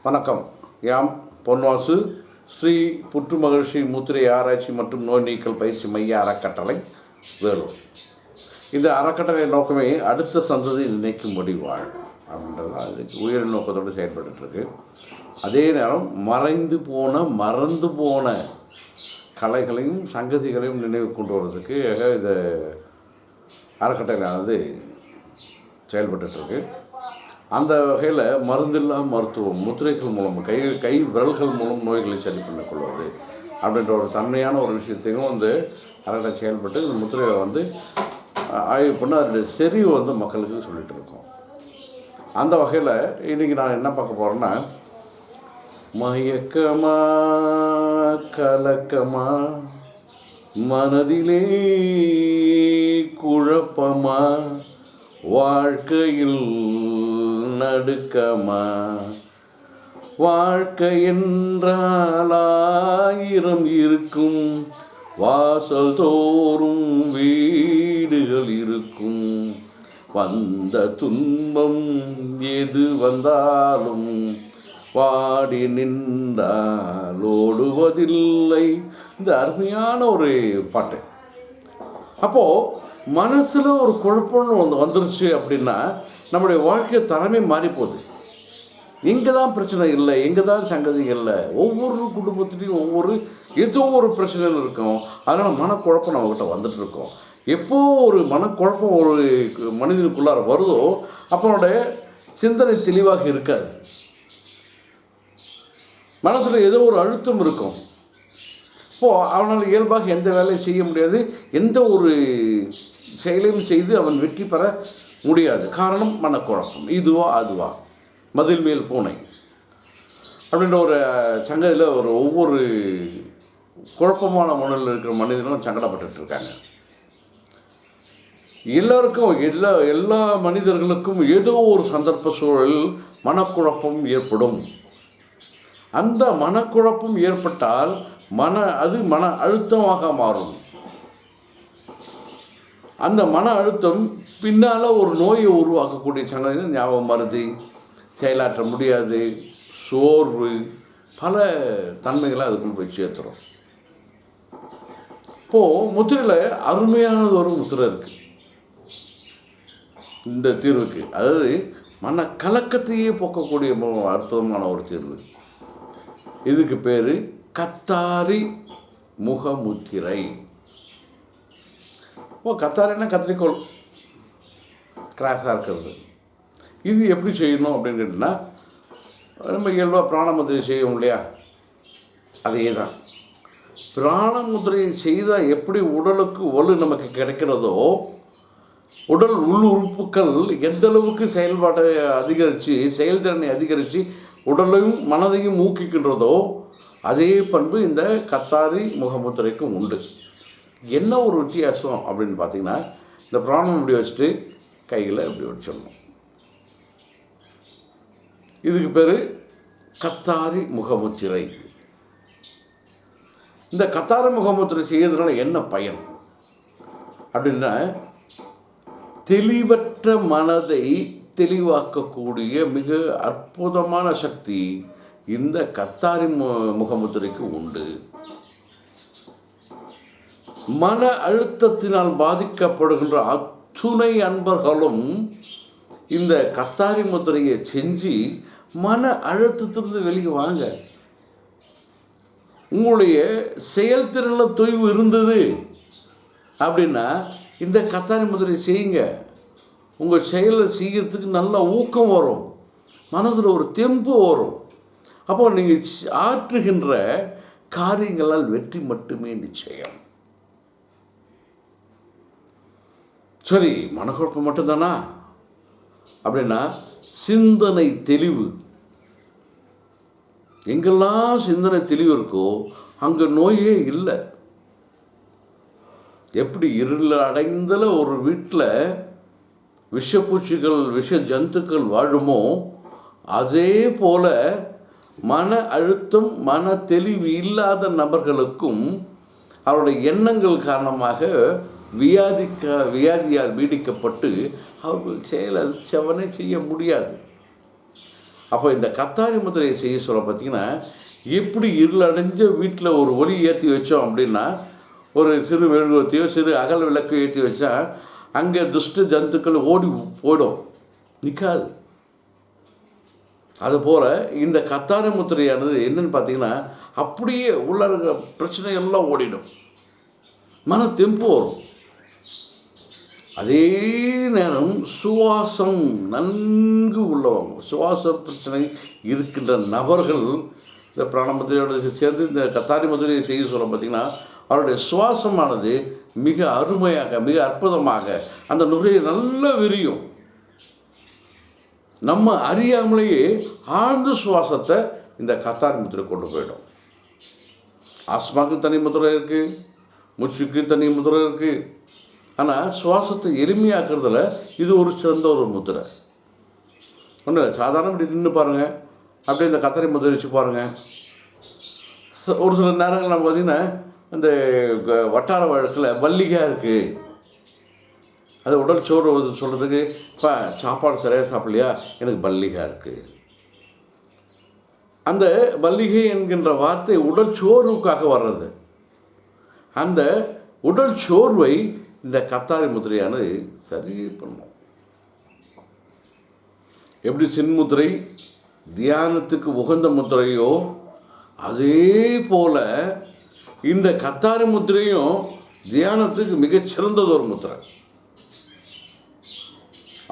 வணக்கம். யாம் பொன்வாசு, ஸ்ரீ புற்று மகிழ்ச்சி முத்திரை ஆராய்ச்சி மற்றும் நோய் நீக்கல் பயிற்சி மைய அறக்கட்டளை, வேலூர். இந்த அறக்கட்டளை நோக்கமே அடுத்த சந்ததி நினைக்கும்படி வாழ் அப்படின்றது அதுக்கு உயர் நோக்கத்தோடு செயல்பட்டுருக்கு. அதே நேரம் மறந்து போன கலைகளையும் சங்கதிகளையும் நினைவு கொண்டு வருவதற்கு இந்த அறக்கட்டளையானது செயல்பட்டுருக்கு. அந்த வகையில் மருந்தில்லா மருத்துவம், முத்திரைகள் மூலம் கை விரல்கள் மூலம் நோய்களை சரி பண்ணிக்கொள்வது அப்படின்ற ஒரு தன்மையான ஒரு விஷயத்தையும் அறக்கட்டளை செயல்பட்டு இந்த முத்திரையை ஆய்வு பண்ணி அதனுடைய செறிவு மக்களுக்கு சொல்லிகிட்டு இருக்கோம். அந்த வகையில் இன்றைக்கி நான் என்ன பார்க்க போகிறேன்னா, மயக்கமா கலக்கமா மனதிலே குழப்பமா வாழ்க்கையில் நடுக்கமா, வாழ்க்கை என்றால் 1000 இருக்கும், வாசல் தோறும் வீடுகள் இருக்கும், வந்த துன்பம் எது வந்தாலும் வாடி நின்றால் ஓடுவதில்லை. இந்த அருமையான ஒரு பாட்டு. அப்போது மனசில் ஒரு குழப்பம்னு வந்துருச்சு அப்படின்னா நம்முடைய வாழ்க்கை தரமே மாறி போகுது. எங்கே தான் பிரச்சனை இல்லை, எங்கே தான் சங்கதி இல்லை, ஒவ்வொரு குடும்பத்துலேயும் ஏதோ ஒரு பிரச்சனைகள் இருக்கும். அதனால் மனக்குழப்பம் நம்மக்கிட்ட வந்துட்டு இருக்கோம். எப்போது ஒரு மனக்குழப்பம் ஒரு மனிதனுக்குள்ளார வருதோ அப்போனுடைய சிந்தனை தெளிவாக இருக்காது. மனசில் ஏதோ ஒரு அழுத்தம் இருக்கும். இப்போது அவனால் இயல்பாக எந்த வேலையும் செய்ய முடியாது, எந்த ஒரு செயலையும் செய்து அவன் வெற்றி பெற முடியாது. காரணம் மனக்குழப்பம். இதுவா அதுவா, மதில் மேல் பூனை அப்படின்ற ஒரு சங்கதியில் ஒவ்வொரு குழப்பமான மனதில் இருக்கிற மனிதனும் சங்கடப்பட்டு இருக்காங்க. எல்லாருக்கும் எல்லா மனிதர்களுக்கும் ஏதோ ஒரு சந்தர்ப்ப சூழல் மனக்குழப்பம் ஏற்படும். அந்த மனக்குழப்பம் ஏற்பட்டால் அது மன அழுத்தமாக மாறும். அந்த மன அழுத்தம் பின்னால் ஒரு நோயை உருவாக்கக்கூடிய சங்கதிகள் ஞாபகம் மறதி, செயலாற்ற முடியாது, சோர்வு, பல தன்மைகளை அதுக்குள் போய் சேர்த்துறோம். இப்போது முத்திரையில் அருமையானது ஒரு முத்திரை இருக்குது இந்த தீர்வுக்கு. அதாவது மன கலக்கத்தையே போக்கக்கூடிய அற்புதமான ஒரு தீர்வு. இதுக்கு பேர் கத்தாரி முகமுத்திரை. கத்தாரின்னா கத்திரிக்கோள் கிராஸாக இருக்கிறது. இது எப்படி செய்யணும் அப்படின்னு கேட்டிங்கன்னா, நம்ம இயல்பாக பிராணமுத்திரை செய்வோம் இல்லையா, அதே தான். பிராணமுத்திரையை செய்தால் எப்படி உடலுக்கு வலு நமக்கு கிடைக்கிறதோ, உடல் உள் உறுப்புகள் எந்த அளவுக்கு செயல்பாட்டை அதிகரித்து செயல்திறனை அதிகரித்து உடலையும் மனதையும் ஊக்குகின்றதோ அதே பண்பு இந்த கத்தாரி முகமுத்திரைக்கும் உண்டு. என்ன ஒரு வித்தியாசம் அப்படின்னு பார்த்தீங்கன்னா, இந்த பிராணம் இப்படி வச்சுட்டு கையில் இப்படி வச்சிடணும். இதுக்கு பேர் கத்தாரி முகமுத்திரை. இந்த கத்தாரி முகமுத்திரை செய்யறதுனால என்ன பயன் அப்படின்னா, தெளிவற்ற மனதை தெளிவாக்கக்கூடிய மிக அற்புதமான சக்தி இந்த கத்தாரி முகமுத்திரைக்கு உண்டு. மன அழுத்தத்தினால் பாதிக்கப்படுகின்ற அத்துணை அன்பர்களும் இந்த கத்தாரி முத்திரையை செஞ்சு மன அழுத்தத்திலிருந்து வெளியே வாங்க. உங்களுடைய செயல்திறனில் தொய்வு இருந்தது அப்படின்னா இந்த கத்தாரி முத்திரையை செய்யுங்க. உங்கள் செயலை செய்கிறதுக்கு நல்ல ஊக்கம் வரும், மனதில் ஒரு தெம்பு வரும். அப்போ நீங்கள் ஆற்றுகின்ற காரியங்களால் வெற்றி மட்டுமே நிச்சயம். சரி, மனக்குழப்பம் மட்டும்தானா அப்படின்னா, சிந்தனை தெளிவு. எங்கெல்லாம் சிந்தனை தெளிவு இருக்கோ அங்கே நோயே இல்லை. எப்படி இருள் அடைந்தல ஒரு வீட்டில் விஷப்பூச்சிகள் விஷ ஜந்துக்கள் வாழுமோ அதே போல மன அழுத்தம் மன தெளிவு இல்லாத நபர்களுக்கும் அவருடைய எண்ணங்கள் காரணமாக வியாதியால் பீடிக்கப்பட்டு அவர்கள் செயலை செவனே செய்ய முடியாது. அப்போ இந்த கத்தாரி முத்திரையை செய்ய சொல்ல பார்த்திங்கன்னா, எப்படி இருளடைஞ்ச வீட்டில் ஒரு ஒளி ஏற்றி வச்சோம் அப்படின்னா, ஒரு சிறு மெழுகுவர்த்தியோ சிறு அகல் விளக்கு ஏற்றி வச்சா அங்கே துஷ்ட ஜந்துக்கள் ஓடி போயிடும், நிற்காது. அதுபோல் இந்த கத்தாரி முத்திரையானது என்னென்னு பார்த்தீங்கன்னா, அப்படியே உள்ள இருக்கிற பிரச்சனையெல்லாம் ஓடிடும், மன தெம்பு வரும். அதே நேரம் சுவாசம் நன்கு உள்ளவங்க, சுவாச பிரச்சனை இருக்கின்ற நபர்கள் இந்த பிராணமுத்திரையோடு சேர்ந்து இந்த கத்தாரி முத்திரையை செய்ய சொல்ல பார்த்திங்கன்னா, அவருடைய சுவாசமானது மிக அருமையாக மிக அற்புதமாக அந்த நுரையை நல்லா விரியும். நம்ம அறியாமலேயே ஆழ்ந்த சுவாசத்தை இந்த கத்தாரி முத்திரை கொண்டு போயிடும். ஆஸ்மாக்கு தனி முத்திரை இருக்குது, மூச்சுக்கு தனி முத்திரை இருக்குது. ஆனால் சுவாசத்தை எளிமையாக்குறதுல இது ஒரு சிறந்த ஒரு முத்திரை. ஒன்றும் இல்லை, சாதாரண இப்படி நின்று பாருங்கள், அப்படியே இந்த கத்தாரி முத்திரை வச்சு பாருங்கள். ஒரு சில நேரங்கள் நம்ம பார்த்திங்கன்னா இந்த வட்டார வழக்கில் வள்ளிகா இருக்குது, அது உடல் சோறு சொல்கிறதுக்கு, இப்போ சாப்பாடு சரியாக சாப்பிட்லையா, எனக்கு பல்லிகா இருக்குது. அந்த பல்லிகை என்கின்ற வார்த்தை உடல் சோர்வுக்காக வர்றது. அந்த உடல் சோர்வை இந்த கத்தாரி முத்திரையானது சரி பண்ணும். எப்படி சின்முத்திரை தியானத்துக்கு உகந்த முத்திரையோ, அதே போல் இந்த கத்தாரி முத்திரையும் தியானத்துக்கு மிகச்சிறந்தது ஒரு முத்திரை.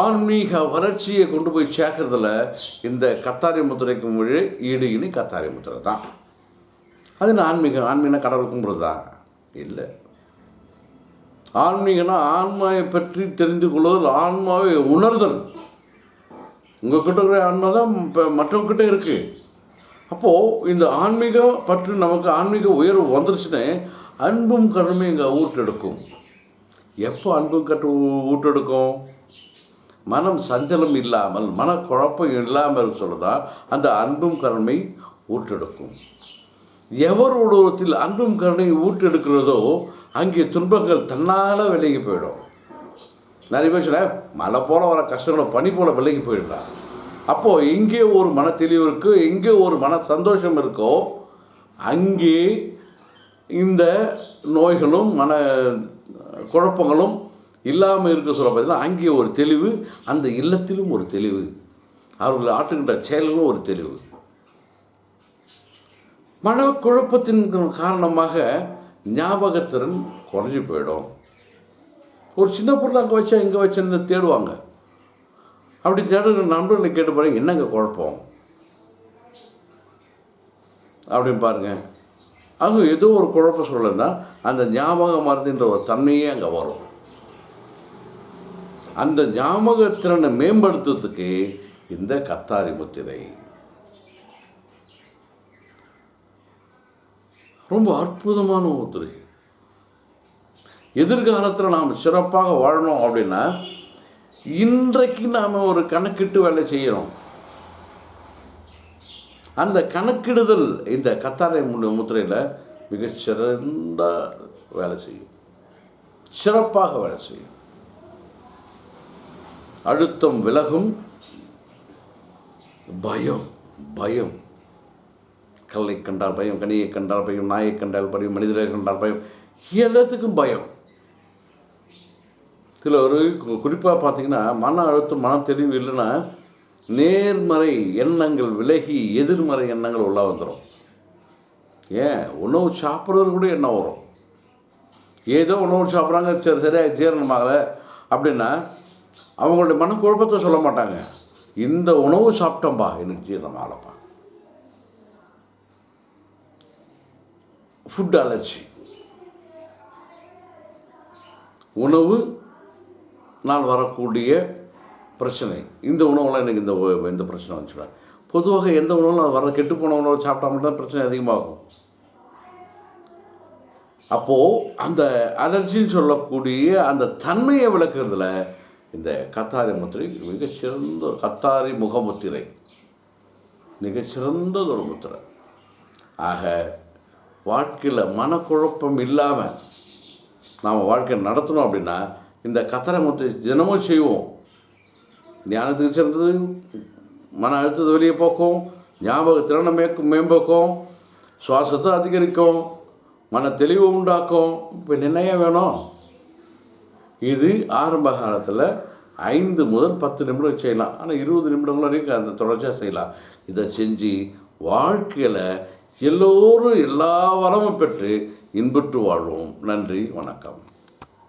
ஆன்மீக வளர்ச்சியை கொண்டு போய் சேர்க்கறதுல இந்த கத்தாரி முத்திரைக்கு மொழி ஈடு இனி கத்தாரி முத்திரை தான். அது ஆன்மீகம்னா கடவுள் கும்பிட்றது தான் இல்லை. ஆன்மீகம்னா ஆன்மாவை பற்றி தெரிந்து கொள்வதில், ஆன்மாவை உணர்தல். உங்கள்கிட்ட இருக்கிற ஆன்மா தான் இப்போ மற்றவங்கிட்ட இருக்குது. அப்போது இந்த ஆன்மீகம் பற்றி நமக்கு ஆன்மீக உயர்வு வந்துருச்சுன்னு அன்பும் கருணையும் இங்கே ஊற்றெடுக்கும். எப்போ அன்பும் ஊற்றெடுக்கும்? மனம் சஞ்சலம் இல்லாமல், மனக்குழப்பம் இல்லாமல் சொல்லதான் அந்த அன்பும் கருணை ஊற்றெடுக்கும். எவர் உலகத்தில் அன்பும் கருணை ஊற்றெடுக்கிறதோ அங்கே துன்பங்கள் தன்னால் விலகி போயிடும். நிறைய பேர் சொல்ல மழை போல் வர கஷ்டங்களை பனி போல் விலகி போயிடலாம். அப்போது எங்கே ஒரு மன தெளிவு இருக்கோ, எங்கே ஒரு மன சந்தோஷம் இருக்கோ, அங்கே இந்த நோய்களும் மன குழப்பங்களும் இல்லாமல் இருக்க சொல்ல பார்த்தீங்கன்னா, அங்கே ஒரு தெளிவு, அந்த இல்லத்திலும் ஒரு தெளிவு, அவர்கள் ஆற்றுகின்ற செயலிலும் ஒரு தெளிவு. மனக்குழப்பத்தின் காரணமாக ஞாபகத்திறன் குறைஞ்சி போயிடும். ஒரு சின்ன பொருள் அங்கே வச்சா இங்கே வச்சேன்னு தேடுவாங்க. அப்படி தேடுற நண்பர்களை கேட்டு பாருங்க, என்னங்க குழப்பம் அப்படின்னு பாருங்கள். அங்கே ஏதோ ஒரு குழப்பம் சொல்லலாம், அந்த ஞாபகம் மறந்துன்ற ஒரு தன்மையே அங்கே வரும். அந்த ஞாபகத்திறனை மேம்படுத்துறதுக்கு இந்த கத்தாரி முத்திரை ரொம்ப அற்புதமான முத்திரை. எதிர்காலத்தில் நாம் சிறப்பாக வாழணும் அப்படின்னா இன்றைக்கு நாம் ஒரு கணக்கிட்டு வேலை செய்யணும். அந்த கணக்கிடுதல் இந்த கத்தாரி முத்திரையில் மிகச்சிறந்த வேலை செய்யும், சிறப்பாக வேலை செய்யும். அழுத்தம் விலகும். பயம் பயம் கல்லை கண்டால் பயம், கனியை கண்டால் பயம், நாயை கண்டால் பயம், மனிதரை கண்டால் பயம், எல்லாத்துக்கும் பயம். இதில் ஒரு குறிப்பாக பார்த்திங்கன்னா, மன அழுத்தம் மன தெளிவு இல்லைன்னா நேர்மறை எண்ணங்கள் விலகி எதிர்மறை எண்ணங்கள் உள்ளே வந்துடும். ஏன் உணவு சாப்பிட்றது கூட எண்ணம் வரும். ஏதோ உணவு சாப்பிட்றாங்க, சரியாக ஜீரணமாகலை அப்படின்னா அவங்களுடைய மனக்குழப்பத்தை சொல்ல மாட்டாங்க, இந்த உணவு சாப்பிட்டோம்பா எனக்கு ஜீரணமாகலப்பா. ஃபுட் அலர்ஜி, உணவு நான் வரக்கூடிய பிரச்சனை, இந்த உணவுலாம் எனக்கு இந்த பிரச்சனை வந்துச்சுடா. பொதுவாக எந்த உணவும் அது வர கெட்டு போன உணவு சாப்பிட்டா மட்டும் பிரச்சனை அதிகமாகும். அப்போது அந்த அலர்ஜின்னு சொல்லக்கூடிய அந்த தன்மையை விளக்குறதுல இந்த கத்தாரி முத்திரை மிகச்சிறந்த ஒரு கத்தாரி முகமுத்திரை மிகச்சிறந்தது ஒரு முத்திரை. ஆக வாழ்க்கையில் மனக்குழப்பம் இல்லாமல் நாம் வாழ்க்கையை நடத்தணும் அப்படின்னா இந்த கத்தாரி முத்திரை தினமும் செய்வோம். தியானத்துக்கு சிறந்தது, மன அழுத்தத்தை வெளியே போக்கும், ஞாபகத்திறனை மேம்பக்கும், சுவாசத்தை அதிகரிக்கும், மன தெளிவு உண்டாக்கும். இப்போ என்ன வேணும்? இது ஆரம்ப காலத்தில் 5 முதல் 10 நிமிடம் செய்யலாம். ஆனால் 20 நிமிடங்கள் வரைக்கும் அந்த தொடர்ச்சியாக செய்யலாம். இதை செஞ்சு வாழ்க்கையில் எல்லோரும் எல்லா வளமும் பெற்று இன்புற்று வாழ்வோம். நன்றி, வணக்கம்.